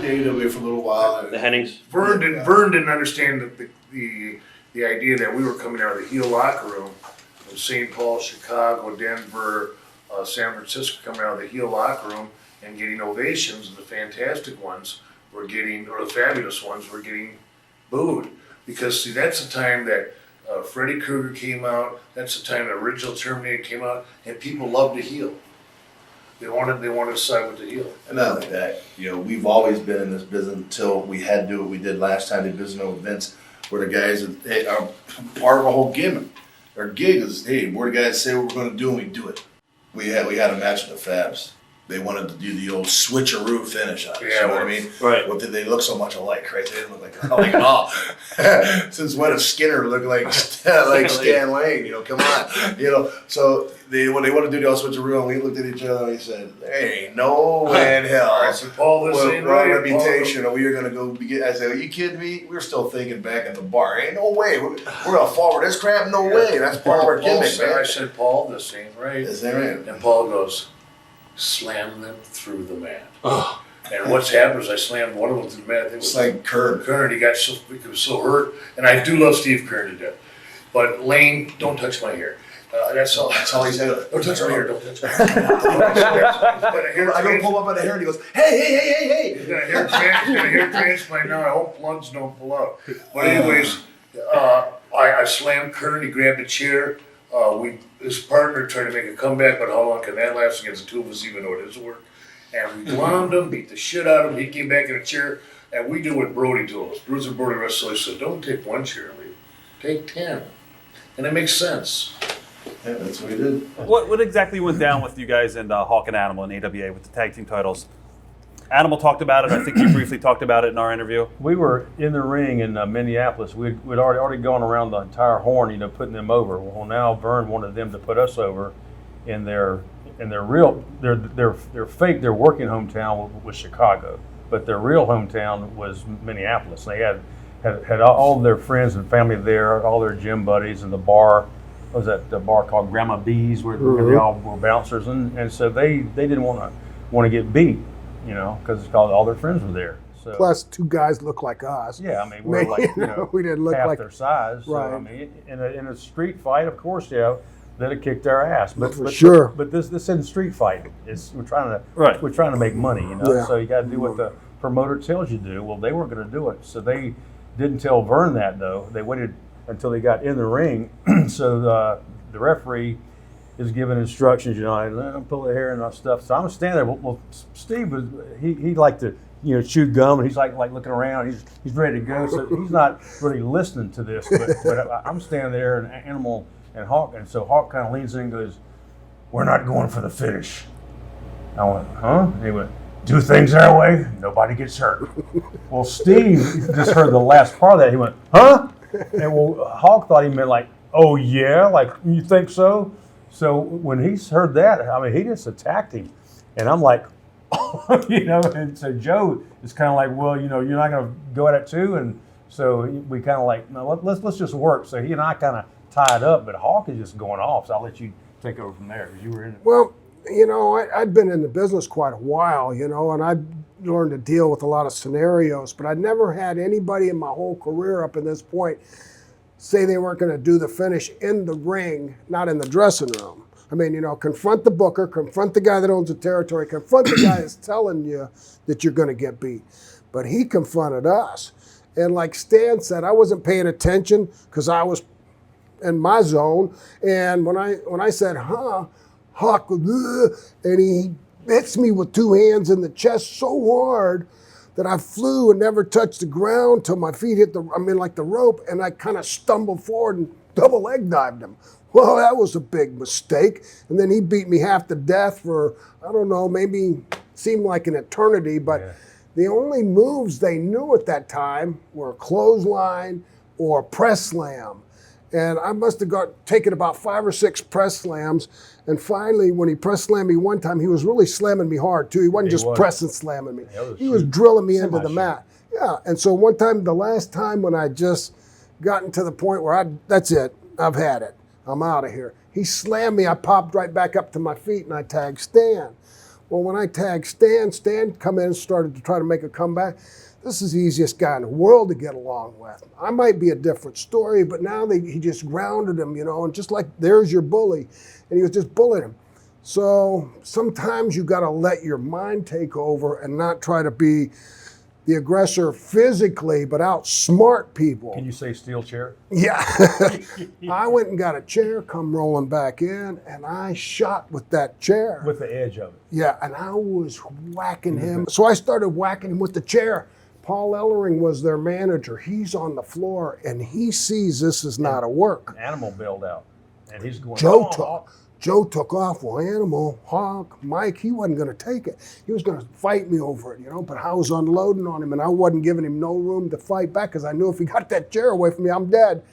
dated away for a little while. The Hennings. Verne didn't understand the idea that we were coming out of the heel locker room in St. Paul, Chicago, Denver, San Francisco, coming out of the heel locker room and getting ovations, and the fantastic ones were getting, or the fabulous ones were getting booed. Because see, that's the time that Freddy Krueger came out, that's the time the original Terminator came out, and people loved the heel. They wanted to side with the heel. And not only that, we've always been in this business until we had to do what we did last time. There was no events where the guys are part of a whole gimmick. Our gig is, hey, we're the guys say what we're going to do, and we do it. We had a match with the Fabs. They wanted to do the old switcheroo finish on it. Yeah, you know what I mean? Right. Well, they look so much alike, right? They didn't look like at all. Since when does Skinner look like Stan Lane? Come on. So when they want to do the old switcheroo, and we looked at each other and we said, there ain't no way in hell. I said, Paul, this ain't right. right. Reputation, or we are going to go begin. I said, are you kidding me? We're still thinking back at the bar. Ain't no way. We're going to fall for this crap? No way. That's part of our gimmick, man. I said, Paul, this ain't right. This ain't right. And Paul goes, slam them through the mat. Oh. And what's happened is I slammed one of them through the mat. I think it was It's like Keirn. Keirn. He was so hurt. And I do love Steve Keirn to death. But Lane, don't touch my hair. That's all he said. Don't touch my hair. Don't touch my hair. I go pull up on the hair and he goes, hey. He's got a hair transplant now. I hope plugs don't pull out. But anyways, I slammed Keirn. He grabbed a chair. His partner tried to make a comeback, but how long can that last against the two of us, even though it is work? And we glommed him, beat the shit out of him. He came back in a chair, and we do what Brody told us. Bruce and Brody wrestlers said, don't take one chair, take 10. And it makes sense. Yeah, that's what he did. What exactly went down with you guys and Hawk and Animal in AWA with the tag team titles? Animal talked about it. I think you briefly talked about it in our interview. We were in the ring in Minneapolis. We'd already gone around the entire horn, putting them over. Well, now Verne wanted them to put us over in their fake, their working hometown was Chicago, but their real hometown was Minneapolis. They had all their friends and family there, all their gym buddies, and the bar was at the bar called Grandma B's, where they all were bouncers, and so they didn't want to get beat. Because all their friends were there. So, plus, two guys look like us. Yeah, I mean, we're like, we didn't look half like their size. Right. So, I mean, in a street fight, of course, they'd have kicked our ass. But sure. But this isn't street fight. We're trying to make money, Yeah. So you got to do what the promoter tells you to do. Well, they weren't going to do it, so they didn't tell Verne that though. They waited until they got in the ring. So the referee is giving instructions, pull the hair and stuff. So I'm standing there. Well, Steve he liked to, chew gum, and he's like looking around. He's ready to go. So he's not really listening to this. But I'm standing there, and Animal and Hawk, and so Hawk kind of leans in and goes, "We're not going for the finish." I went, "Huh?" And he went, "Do things our way, nobody gets hurt." Well, Steve just heard the last part of that. He went, "Huh?" And Hawk thought he meant like, "Oh yeah, like you think so?" So when he heard that, I mean, he just attacked him, and I'm like, and so Joe is kind of like, well, you're not going to go at it too, and so we kind of like, no, let's just work. So he and I kind of tied up, but Hawk is just going off. So I'll let you take over from there because you were in it. Well, I'd been in the business quite a while, and I'd learned to deal with a lot of scenarios, but I'd never had anybody in my whole career up to this point say they weren't going to do the finish in the ring, not in the dressing room. I mean, confront the booker, confront the guy that owns the territory, confront the guy that's telling you that you're going to get beat. But he confronted us. And like Stan said, I wasn't paying attention because I was in my zone. And when I said, Hawk, and he hits me with two hands in the chest so hard that I flew and never touched the ground till my feet hit the rope, and I kind of stumbled forward and double leg dived him. Well, that was a big mistake. And then he beat me half to death for, I don't know, maybe seemed like an eternity, but the only moves they knew at that time were clothesline or press slam. And I must have taken about 5 or 6 press slams. And finally, when he press slammed me one time, he was really slamming me hard too. He wasn't just pressing slamming me. He was drilling me into the mat. Yeah, and so one time, the last time when I just gotten to the point where that's it, I've had it. I'm out of here. He slammed me, I popped right back up to my feet and I tagged Stan. Well, when I tagged Stan come in and started to try to make a comeback. This is the easiest guy in the world to get along with. I might be a different story, but now he just grounded him, and just like there's your bully, and he was just bullying him. So sometimes you got to let your mind take over and not try to be the aggressor physically, but outsmart people. Can you say steel chair? Yeah. I went and got a chair, come rolling back in, and I shot with that chair. With the edge of it. Yeah, and I was whacking him. So I started whacking him with the chair. Paul Ellering was their manager. He's on the floor, and he sees this is not a work. Animal bailed out, and he's going. Joe took off. Well, Animal, Hawk, Mike, he wasn't going to take it. He was going to fight me over it, but I was unloading on him, and I wasn't giving him no room to fight back because I knew if he got that chair away from me, I'm dead.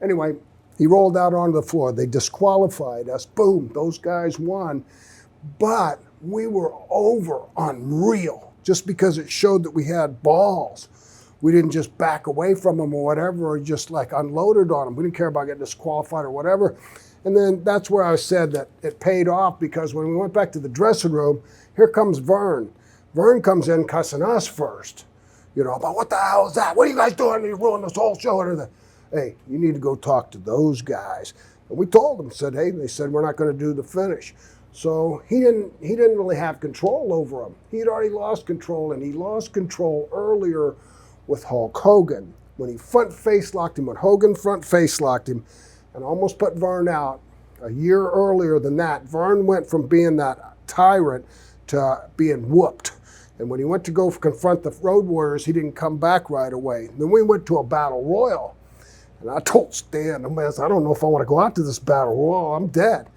Anyway, he rolled out onto the floor. They disqualified us. Boom, those guys won. But we were over unreal just because it showed that we had balls. We didn't just back away from them or whatever, or just like unloaded on them. We didn't care about getting disqualified or whatever. And then that's where I said that it paid off, because when we went back to the dressing room, here comes Verne. Verne comes in cussing us first, about what the hell is that? What are you guys doing? You ruined this whole show. Hey, you need to go talk to those guys. And we told them, they said, we're not going to do the finish. So he didn't really have control over them. He had already lost control, and he lost control earlier with Hulk Hogan. When he front face locked him, when Hogan front face locked him, and almost put Verne out a year earlier than that. Verne went from being that tyrant to being whooped. And when he went to go confront the Road Warriors, he didn't come back right away. Then we went to a battle royal. And I told Stan, I don't know if I want to go out to this battle royal. I'm dead.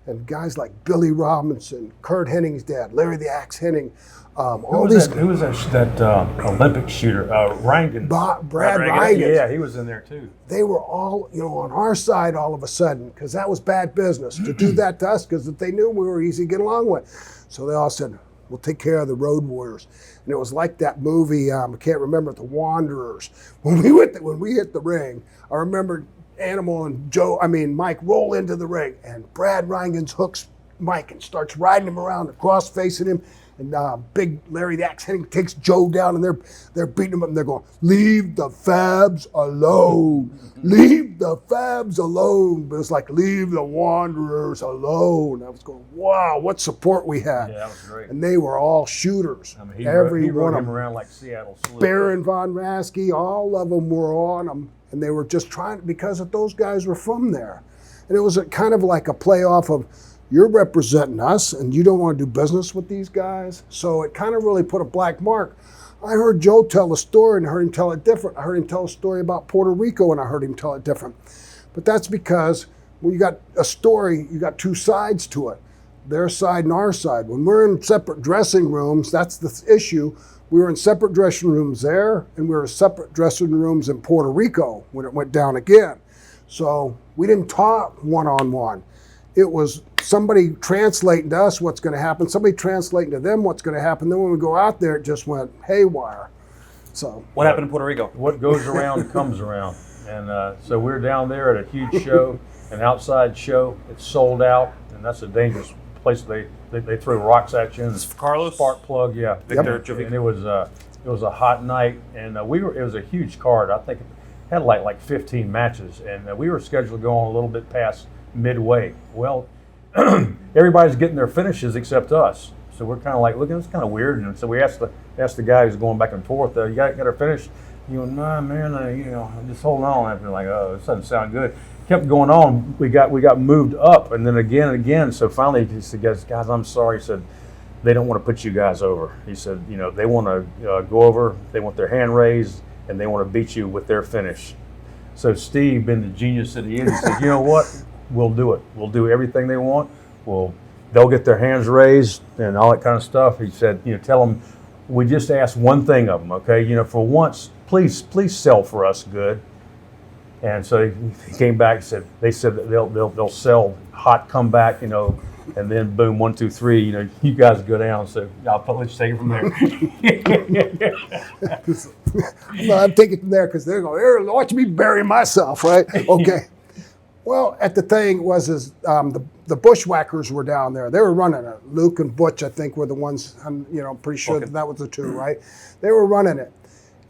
And guys like Billy Robinson, Kurt Henning's dad, Larry the Axe Henning, Who was that Olympic shooter? Rangan. Brad Rangan. Yeah, he was in there too. They were all, on our side all of a sudden, because that was bad business to do that to us, because they knew we were easy to get along with. So they all said, we'll take care of the Road Warriors. And it was like that movie, I can't remember, The Wanderers. When we hit the ring, I remember Animal and Mike roll into the ring, and Brad Rangan hooks Mike and starts riding him around, cross facing him. And big Larry the Axe Henning takes Joe down, and they're beating him up, and they're going, leave the Fabs alone. Leave the Fabs alone. But it's like, leave the Wanderers alone. I was going, wow, what support we had. Yeah, that was great. And they were all shooters. He Every rode one of him them. around like Seattle Sleep. Baron von Raschke, all of them were on them. And they were just trying, because those guys were from there. And it was kind of like a playoff of, you're representing us, and you don't want to do business with these guys. So it kind of really put a black mark. I heard Joe tell a story, and I heard him tell it different. I heard him tell a story about Puerto Rico, and I heard him tell it different. But that's because when you got a story, you got two sides to it, their side and our side. When we're in separate dressing rooms, that's the issue. We were in separate dressing rooms there, and we were in separate dressing rooms in Puerto Rico when it went down again. So we didn't talk one-on-one. It was somebody translating to us what's going to happen, somebody translating to them what's going to happen. Then when we go out there, it just went haywire. So what happened in Puerto Rico? What goes around comes around. And so we're down there at a huge show, an outside show. It's sold out, and that's a dangerous place. They throw rocks at you. And This is for Carlos? Spark plug, yeah. Victor Yep. Jovic. And it was a hot night, and it was a huge card. I think it had like 15 matches, and we were scheduled to go on a little bit past midway. Well, everybody's getting their finishes except us. So we're kind of like, looking, it's kind of weird. And so we asked the guy who's going back and forth, you got our finish? Nah, man, I'm just holding on. And I'm like, oh, this doesn't sound good. Kept going on. We got moved up, and then again and again. So finally, he said, guys, I'm sorry. He said, they don't want to put you guys over. He said, they want to go over. They want their hand raised, and they want to beat you with their finish. So Steve, being the genius that he is, he said, you know what? We'll do it. We'll do everything they want. They'll get their hands raised and all that kind of stuff. He said, tell them, we just asked one thing of them, okay? For once, please sell for us good. And so he came back and said, they said that they'll sell hot comeback, and then boom, 1, 2, 3, you guys go down. So I'll let you take it from there. No, I'm taking it from there because they're going, watch me bury myself, right? Okay. Well, at the thing was the Bushwhackers were down there. They were running it. Luke and Butch, I think, were the ones. I'm pretty sure that was the two, right? They were running it,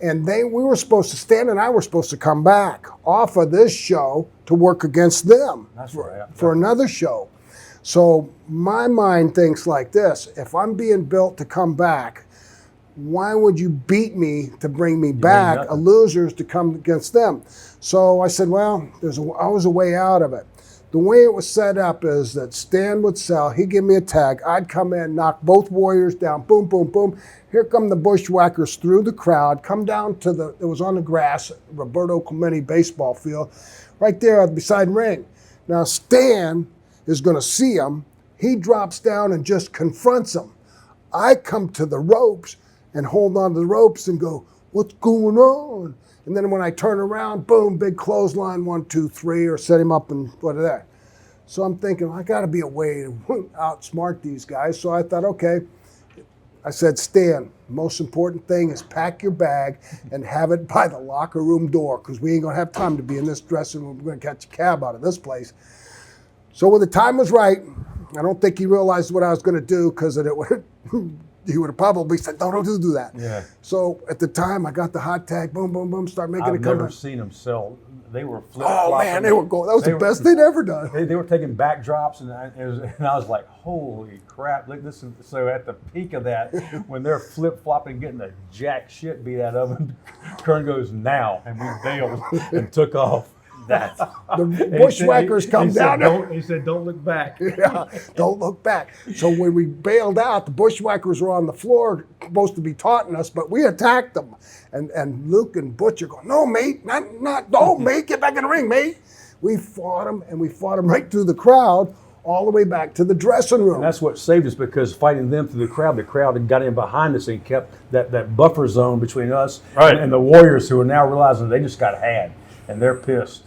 and we were supposed to, Stan and I were supposed to come back off of this show to work against them for another show. So my mind thinks like this: if I'm being built to come back, why would you beat me to bring me back, a losers to come against them? So I said, well, there's always a way out of it. The way it was set up is that Stan would sell, he'd give me a tag, I'd come in, knock both warriors down, boom, boom, boom. Here come the Bushwhackers through the crowd, come down to it was on the grass, Roberto Clemente baseball field, right there beside ring. Now Stan is going to see him. He drops down and just confronts him. I come to the ropes and hold on to the ropes and go, what's going on? And then when I turn around, boom, big clothesline, 1, 2, 3, or set him up and whatever. So I'm thinking, I got to be a way to outsmart these guys. So I thought, okay. I said, Stan, most important thing is pack your bag and have it by the locker room door, because we ain't going to have time to be in this dressing room. We're going to catch a cab out of this place. So when the time was right, I don't think he realized what I was going to do, because he would have probably said, don't do that. Yeah. So at the time, I got the hot tag, boom, boom, boom, start making I've a comeback. never seen them sell. They were flip-flopping. Oh, man, they were going. That was the best they'd ever done. They were taking backdrops, and I was like, holy crap. Look, so at the peak of that, when they're flip-flopping, getting the jack shit beat out of them, Keirn goes, now, and we bailed and took off. The Bushwhackers come down there. He said, don't look back. Yeah, don't look back. So when we bailed out, the Bushwhackers were on the floor, supposed to be taunting us, but we attacked them. And Luke and Butch are going, no, mate, no, mate, get back in the ring, mate. We fought them, and we fought them right through the crowd, all the way back to the dressing room. And that's what saved us, because fighting them through the crowd had got in behind us and kept that buffer zone between us and the Warriors, who are now realizing they just got had, and they're pissed.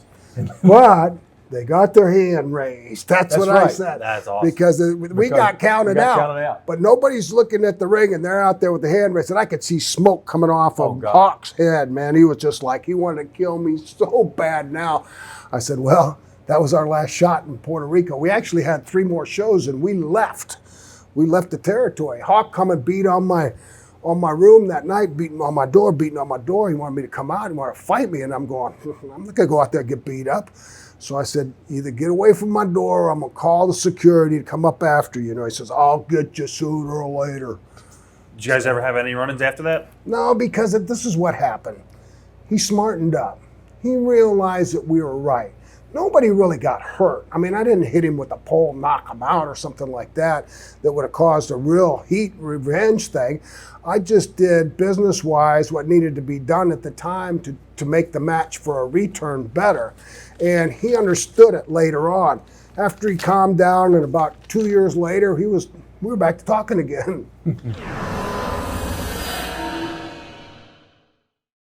But they got their hand raised. That's what right. I said. That's awesome. Because we got counted out. But nobody's looking at the ring, and they're out there with the hand raised. And I could see smoke coming off of Hawk's head, man. He was just like, he wanted to kill me so bad now. I said, well, that was our last shot in Puerto Rico. We actually had 3 more shows, and we left. We left the territory. Hawk come and beat on my room that night, beating on my door. He wanted me to come out. He wanted to fight me. And I'm going, I'm not going to go out there and get beat up. So I said, either get away from my door, or I'm going to call the security to come up after you. He says, I'll get you sooner or later. Did you guys ever have any run-ins after that? No, because this is what happened. He smartened up. He realized that we were right. Nobody really got hurt. I mean, I didn't hit him with a pole, knock him out or something like that would have caused a real heat revenge thing. I just did business-wise what needed to be done at the time to make the match for a return better. And he understood it later on. After he calmed down, and about 2 years later, we were back to talking again.